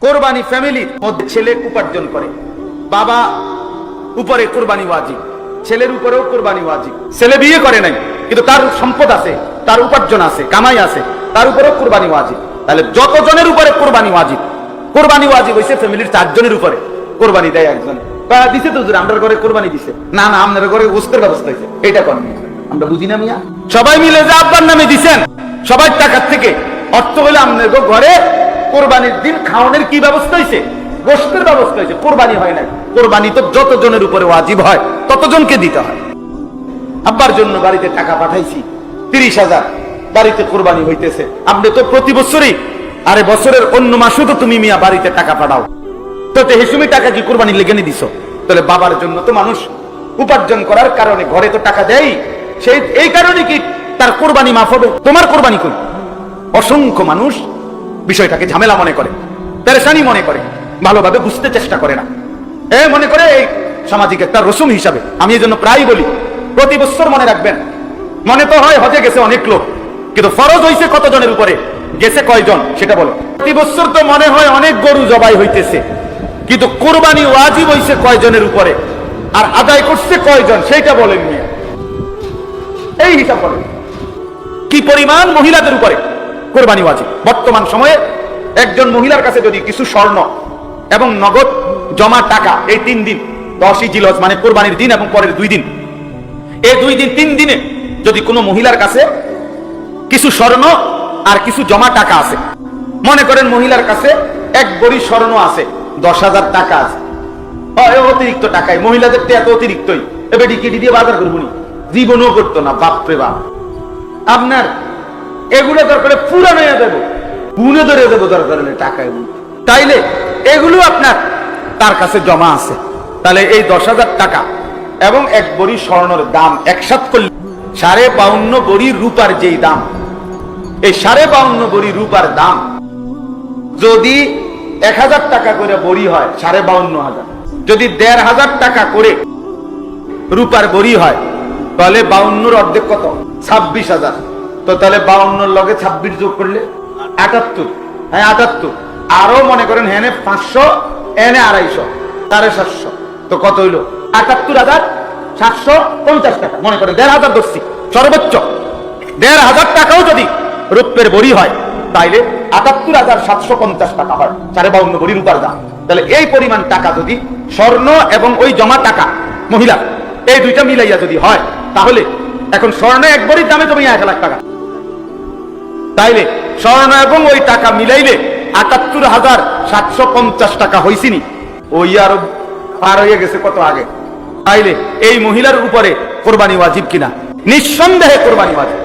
কোরবানি ফ্যামিলির মধ্যে ছেলে উপার্জন করে, বাবা উপরে কোরবানি ওয়াজিব, ছেলের উপরেও কোরবানি ওয়াজিব। ছেলে বিয়ে করে নাই কিন্তু তার সম্পদ আছে, তার উপার্জন আছে, কামাই আছে, তার উপরেও কোরবানি ওয়াজিব। তাহলে যতজনের উপরে কোরবানি ওয়াজিব, কোরবানি ওয়াজিব হইছে ফ্যামিলির 4 জনের উপরে। কোরবানি দেয় একজন, দিছে তো আমরা ঘরে কোরবানি দিছে না, না আপনার ঘরে গোস্তের ব্যবস্থা হয়েছে, এটা কোন আমরা বুঝি না মিয়া। সবাই মিলে যে আব্বার নামে দিছেন, সবাই টাকার থেকে অর্থ হলে আপনার ঘরে কোরবানির দিন খাওয়ানোর কি ব্যবস্থা হয়েছে, গোস্তের ব্যবস্থা হয়েছে, কোরবানি হয় নাই। কোরবানি তো যতজনের উপরে ওয়াজিব হয় ততজনকে দিতে হয়। আব্বার জন্য বাড়িতে টাকা পাঠাইছি 30,000, বাড়িতে কোরবানি হইতেছে, আপনি তো প্রতি বছরই, আরে বছরের অন্য মাসেও তো তুমি মিয়া বাড়িতে টাকা পাঠাও, তো হেসুমি টাকা কি কোরবানি লেগে নিয়ে দিছো? তাহলে বাবার জন্য তো মানুষ উপার্জন করার কারণে ঘরে তো টাকা দেয়, সেই এই কারণে কি তার কোরবানি মাফ হবে? তোমার কোরবানি কোন? অসংখ্য মানুষ বিষয়টাকে ঝামেলা মনে করে, পেরেশানি মনে করে, ভালোভাবে বুঝতে চেষ্টা করে না। মনে করে এই সামাজিক একটা রসুম হিসাবে। আমি এই জন্য প্রায় বলি, প্রতি বছর মনে রাখবেন, মনে তো হয় হজে গেছে অনেক লোক, কিন্তু ফরজ হইছে কতজনের উপরে, গেছে কয়জন সেটা বলো। প্রতি বছর তো মনে হয় অনেক গরু জবাই হইতেছে, কিন্তু কোরবানি ওয়াজিব হইছে কয়জনের উপরে, আর আদায় করছে কয়জন সেইটা বলেন নিয়ে, এই হিসাব বলেন। কি পরিমাণ মহিলাদের উপরে কোরবানি ওয়াজিব। বর্তমান সময়ে একজন মহিলার কাছে যদি কিছু স্বর্ণ এবং নগদ জমা টাকা, এই 3 দিন 10ই জিলহজ মানে কোরবানির দিন এবং পরের 2 দিন, এই 2 দিন 3 দিনে যদি কোনো মহিলার কাছে কিছু স্বর্ণ আর কিছু জমা টাকা আছে, মনে করেন মহিলার কাছে 1 ভরি স্বর্ণ আছে, 10,000 টাকা আছে, অতিরিক্ত টাকায়, মহিলাদের তো এত অতিরিক্তই, এবার ডিকিটি দিয়ে বাজার করবো নি, জীবনও করতো না, বাপরে বাপ। আপনার এগুলো দরকারে পুরানো হয়ে দেবো, গুনে ধরে দেবো দরকার টাকা, এগুলো তাইলে এগুলো আপনার তার কাছে জমা আছে। তাহলে এই 10,000 টাকা এবং 1 ভরি স্বর্ণের দাম একসাথে করলে 52.5 ভরি রূপার যেই দাম, এই 52.5 ভরি রূপার দাম যদি 1,000 টাকা করে ভরি হয় 52,500, যদি 1,500 টাকা করে রূপার ভরি হয় তাহলে 52 অর্ধেক কত, 26,000। তো তাহলে 52 লগে 26 যোগ করলে 78, হ্যাঁ 78, আরো মনে করেন হেনে 500, এনে 250, 750, তো কত হইলো 78,750 টাকা। মনে করেন 1,500 ধরছি, সর্বোচ্চ 1,500 টাকাও যদি রূপের ভরি হয় তাইলে 78,750 টাকা হয় 52.5 ভরি রূপার দাম। তাহলে এই পরিমাণ টাকা যদি স্বর্ণ এবং ওই জমা টাকা মহিলা এই দুইটা মিলাইয়া যদি হয়, তাহলে এখন স্বর্ণ 1 ভরির দামে তুমি 1,00,000 টাকা, তাইলে স্বর্ণ এবং ওই টাকা মিলাইলে 78,750 টাকা হইছিনি, ওই আরো পার হয়ে গেছে কত আগে। তাইলে এই মহিলার উপরে কোরবানি ওয়াজিব কিনা? নিঃসন্দেহে কোরবানি ওয়াজিব।